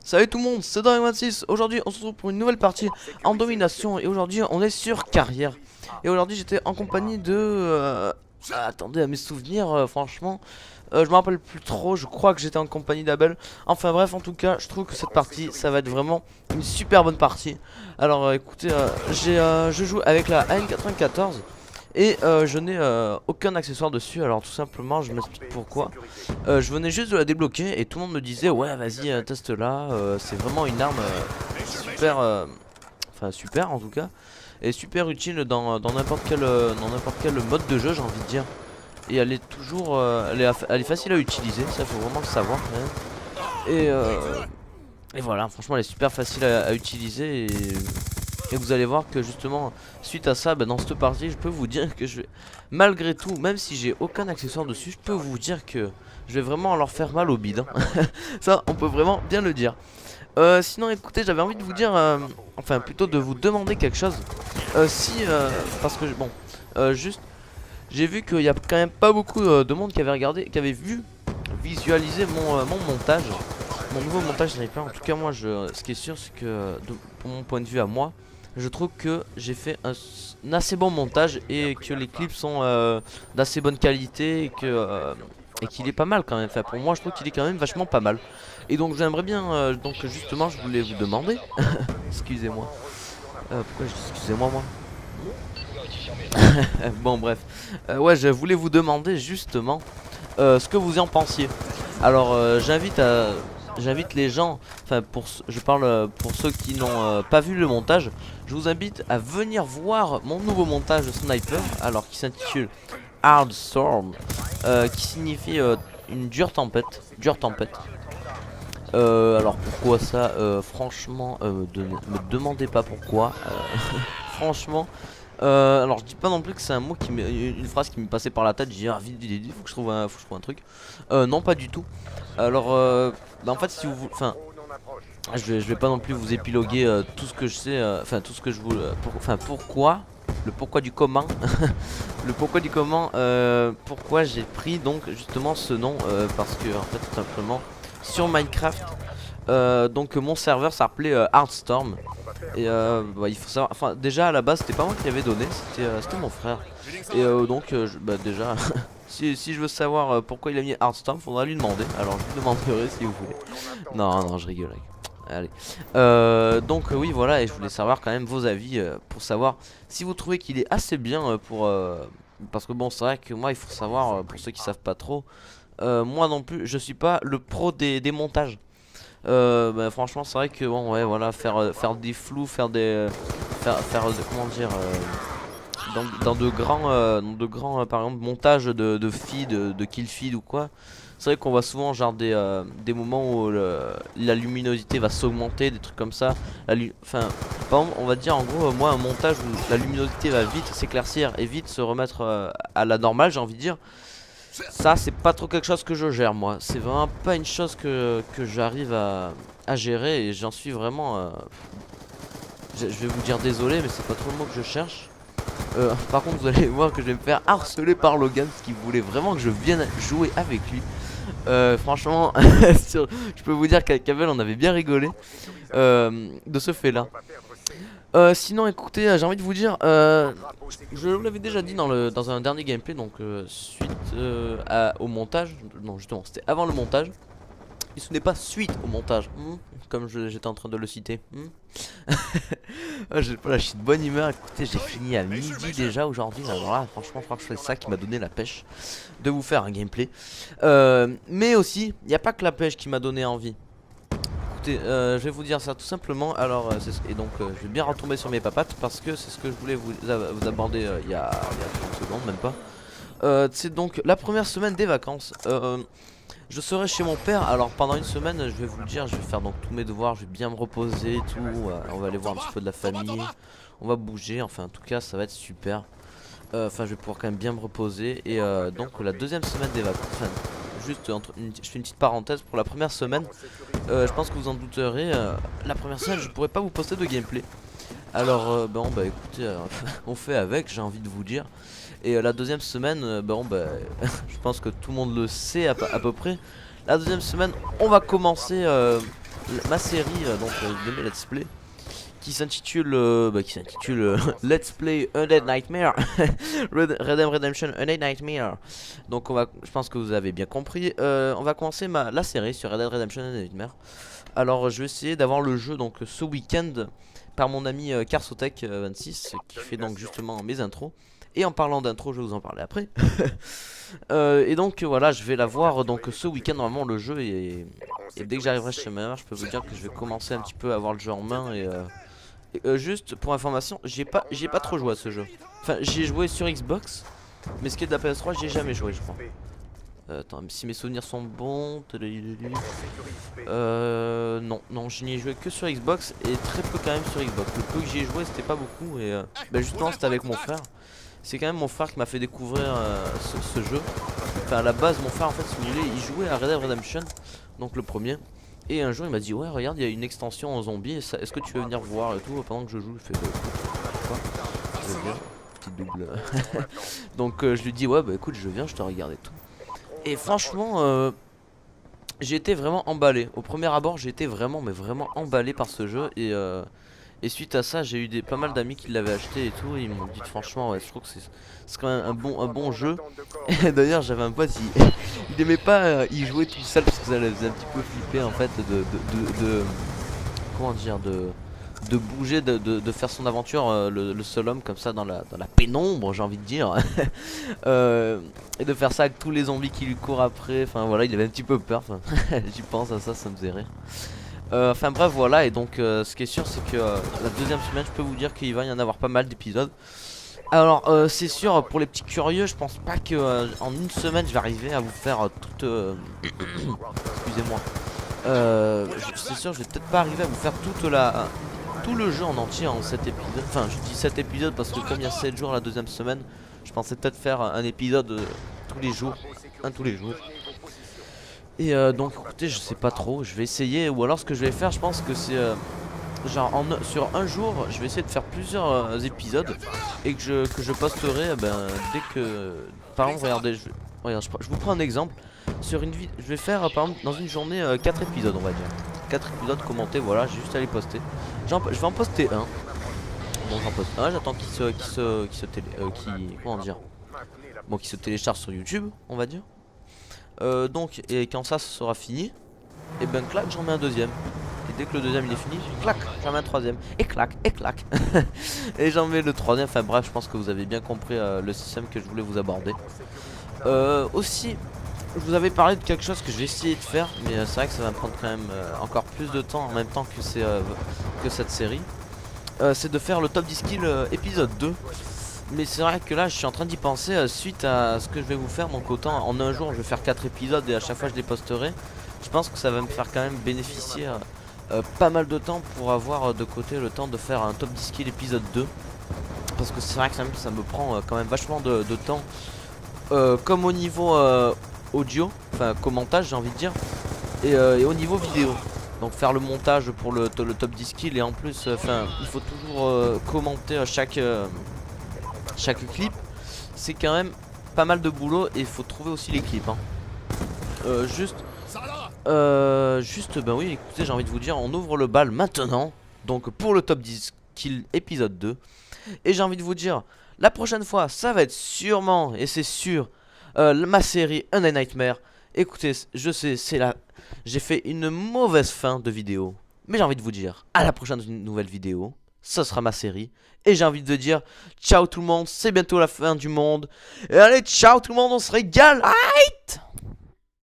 Salut tout le monde, c'est Dragon26. Aujourd'hui on se retrouve pour une nouvelle partie en domination. Et aujourd'hui on est sur carrière. Et aujourd'hui j'étais en compagnie de... attendez, à mes souvenirs, franchement je me rappelle plus trop. Je crois que j'étais en compagnie d'Abel. Enfin bref, en tout cas je trouve que cette partie ça va être vraiment une super bonne partie. Alors écoutez, je joue avec la AN94. Et je n'ai aucun accessoire dessus. Alors tout simplement je m'explique pourquoi. Je venais juste de la débloquer et tout le monde me disait ouais vas-y teste là, c'est vraiment une arme super, enfin super en tout cas. Et super utile dans n'importe quel mode de jeu, j'ai envie de dire. Et elle est toujours, elle est facile à utiliser, ça faut vraiment le savoir quand même. Et voilà, franchement elle est super facile à utiliser. Et vous allez voir que justement suite à ça, dans cette partie je peux vous dire que je vais, malgré tout, même si j'ai aucun accessoire dessus, je peux vous dire que je vais vraiment leur faire mal au bide, hein. Ça on peut vraiment bien le dire. Sinon écoutez, j'avais envie de vous dire, enfin plutôt de vous demander quelque chose. Parce que bon, juste j'ai vu qu'il y a quand même pas beaucoup de monde qui avait regardé, qui avait vu visualiser mon montage. Mon nouveau montage sniper. En tout cas moi ce qui est sûr c'est que pour mon point de vue à moi, je trouve que j'ai fait un assez bon montage et que les clips sont d'assez bonne qualité et qu'il est pas mal quand même. Enfin pour moi je trouve qu'il est quand même vachement pas mal. Et donc j'aimerais bien, donc justement je voulais vous demander, excusez-moi, pourquoi je dis excusez-moi moi? Bon bref, ouais je voulais vous demander justement ce que vous en pensiez. Alors j'invite les gens, enfin je parle pour ceux qui n'ont pas vu le montage. Je vous invite à venir voir mon nouveau montage de sniper, alors qui s'intitule Hard Storm, qui signifie une dure tempête, alors pourquoi ça, franchement, me demandez pas pourquoi. Franchement, alors je dis pas non plus que c'est un mot qui une phrase qui m'est passée par la tête. J'ai dit ah vite, faut que je trouve un truc. Non pas du tout. Alors en fait si vous, enfin je vais pas non plus vous épiloguer tout ce que je sais, enfin tout ce que je vous, pourquoi, le pourquoi du comment, le pourquoi du comment, pourquoi j'ai pris donc justement ce nom, parce que en fait tout simplement sur Minecraft, donc mon serveur s'appelait Heartstorm. Et il faut savoir, enfin déjà à la base c'était pas moi qui avait donné, c'était mon frère. Et donc déjà si je veux savoir pourquoi il a mis Heartstorm, faudra lui demander. Alors je lui demanderai si vous voulez. Non je rigole. Allez. Donc oui voilà, et je voulais savoir quand même vos avis pour savoir si vous trouvez qu'il est assez bien parce que bon c'est vrai que moi il faut savoir, pour ceux qui savent pas trop, moi non plus je suis pas le pro des montages. Franchement c'est vrai que bon ouais voilà, faire des flous, comment dire, dans de grands par exemple montages de feed, de kill feed ou quoi. C'est vrai qu'on voit souvent genre des moments où la luminosité va s'augmenter, des trucs comme ça. Enfin, par exemple, on va dire en gros, moi un montage où la luminosité va vite s'éclaircir et vite se remettre à la normale, j'ai envie de dire. Ça, c'est pas trop quelque chose que je gère moi. C'est vraiment pas une chose que j'arrive à gérer et j'en suis vraiment. Je vais vous dire désolé, mais c'est pas trop le mot que je cherche. Par contre, vous allez voir que je vais me faire harceler par Logan, parce qu'il voulait vraiment que je vienne jouer avec lui. Franchement, je peux vous dire qu'avec Abel on avait bien rigolé de ce fait là. Sinon écoutez, j'ai envie de vous dire, je vous l'avais déjà dit dans un dernier gameplay, donc suite au montage, non justement c'était avant le montage, et ce n'est pas suite au montage, comme j'étais en train de le citer. Voilà, je suis de bonne humeur. Écoutez, j'ai fini à midi déjà aujourd'hui. Alors là, franchement, je crois que c'est ça qui m'a donné la pêche de vous faire un gameplay. Mais aussi, il n'y a pas que la pêche qui m'a donné envie. Écoutez, je vais vous dire ça tout simplement. Alors, et donc, je vais bien retomber sur mes papates parce que c'est ce que je voulais vous aborder il y a 30 secondes, même pas. C'est donc la première semaine des vacances. Je serai chez mon père, alors pendant une semaine je vais vous le dire, je vais faire donc tous mes devoirs, je vais bien me reposer et tout, on va aller voir un petit peu de la famille, on va bouger, enfin en tout cas ça va être super. Enfin je vais pouvoir quand même bien me reposer et donc la deuxième semaine des vacances, enfin juste je fais une petite parenthèse pour la première semaine, je pense que vous en douterez, la première semaine je pourrais pas vous poster de gameplay. Alors bon bah écoutez, on fait avec, j'ai envie de vous dire. Et la deuxième semaine, je pense que tout le monde le sait à peu près. La deuxième semaine, on va commencer ma série de mes let's play qui s'intitule Let's Play Undead Nightmare. Red Dead Redemption Undead Nightmare. Donc je pense que vous avez bien compris. On va commencer la série sur Red Dead Redemption Undead Nightmare. Alors je vais essayer d'avoir le jeu donc ce week-end par mon ami Carsotech26 qui fait donc justement mes intros. Et en parlant d'intro, je vais vous en parler après. Et donc voilà, je vais l'avoir donc ce week-end normalement le jeu et dès que j'arriverai chez ma mère, je peux vous dire que je vais commencer un petit peu à avoir le jeu en main et juste pour information, j'ai pas trop joué à ce jeu. Enfin, j'y ai joué sur Xbox, mais ce qui est de la PS3, j'y ai jamais joué, je crois. Attends, si mes souvenirs sont bons. Non, je n'y ai joué que sur Xbox et très peu quand même sur Xbox. Le peu que j'y ai joué, c'était pas beaucoup et justement, c'était avec mon frère. C'est quand même mon frère qui m'a fait découvrir ce jeu. Enfin, à la base, mon frère en fait, il jouait à Red Dead Redemption, donc le premier. Et un jour, il m'a dit ouais, regarde, il y a une extension en zombie. Est-ce que tu veux venir voir et tout pendant que je joue? Je fais quoi? Je veux bien. Petite double. Donc je lui dis ouais, bah écoute, je viens, je te regarde et tout. Et franchement, j'ai été vraiment emballé. Au premier abord, j'ai été vraiment emballé par ce jeu et suite à ça, j'ai eu pas mal d'amis qui l'avaient acheté et tout. Et ils m'ont dit franchement, ouais, je trouve que c'est quand même un bon jeu. Et d'ailleurs, j'avais un pote, il aimait pas y jouer tout seul parce que ça le faisait un petit peu flipper en fait comment dire, de bouger, de faire son aventure le seul homme comme ça dans la pénombre, j'ai envie de dire. Et de faire ça avec tous les zombies qui lui courent après. Enfin voilà, il avait un petit peu peur. Enfin, j'y pense à ça, ça me faisait rire. Enfin bref voilà, et donc ce qui est sûr c'est que la deuxième semaine je peux vous dire qu'il va y en avoir pas mal d'épisodes. Alors c'est sûr, pour les petits curieux, je pense pas que en une semaine je vais arriver à vous faire toute excusez-moi, c'est sûr je vais peut-être pas arriver à vous faire tout le jeu en entier en 7 épisodes. Enfin je dis 7 épisodes parce que comme il y a 7 jours la deuxième semaine, je pensais peut-être faire un épisode tous les jours, tous les jours. Et donc écoutez, je sais pas trop, je vais essayer, ou alors ce que je vais faire, je pense que c'est genre sur un jour, je vais essayer de faire plusieurs épisodes et que je posterai dès que, par exemple, regardez, je vous prends un exemple, sur une vidéo, je vais faire par exemple dans une journée 4 épisodes on va dire, 4 épisodes commentés, voilà, j'ai juste à les poster, je vais en poster un, bon j'en poste un, j'attends comment dire, bon qui se télécharge sur YouTube, on va dire. Donc et quand ça sera fini, et ben clac, j'en mets un deuxième. Et dès que le deuxième il est fini, clac, j'en mets un troisième. Et clac, et j'en mets le troisième. Enfin bref, je pense que vous avez bien compris le système que je voulais vous aborder. Aussi, je vous avais parlé de quelque chose que je vais essayer de faire, mais c'est vrai que ça va me prendre quand même encore plus de temps en même temps que cette série. C'est de faire le top 10 kills épisode 2. Mais c'est vrai que là je suis en train d'y penser suite à ce que je vais vous faire. Donc autant en un jour je vais faire 4 épisodes et à chaque fois je les posterai. Je pense que ça va me faire quand même bénéficier pas mal de temps pour avoir de côté le temps de faire un top 10 kills épisode 2. Parce que c'est vrai que ça me prend quand même vachement de temps, comme au niveau audio, enfin commentage j'ai envie de dire, et au niveau vidéo. Donc faire le montage pour le top 10 kills et en plus il faut toujours commenter chaque clip, c'est quand même pas mal de boulot et il faut trouver aussi les clips hein. Ben oui, écoutez, j'ai envie de vous dire, on ouvre le bal maintenant, donc pour le top 10 kill épisode 2. Et j'ai envie de vous dire, la prochaine fois, ça va être sûrement, et c'est sûr, ma série Undead Nightmare. Écoutez, je sais, j'ai fait une mauvaise fin de vidéo, mais j'ai envie de vous dire, à la prochaine nouvelle vidéo. Ça sera ma série. Et j'ai envie de dire ciao tout le monde, c'est bientôt la fin du monde. Et allez, ciao tout le monde, on se régale. Aïe!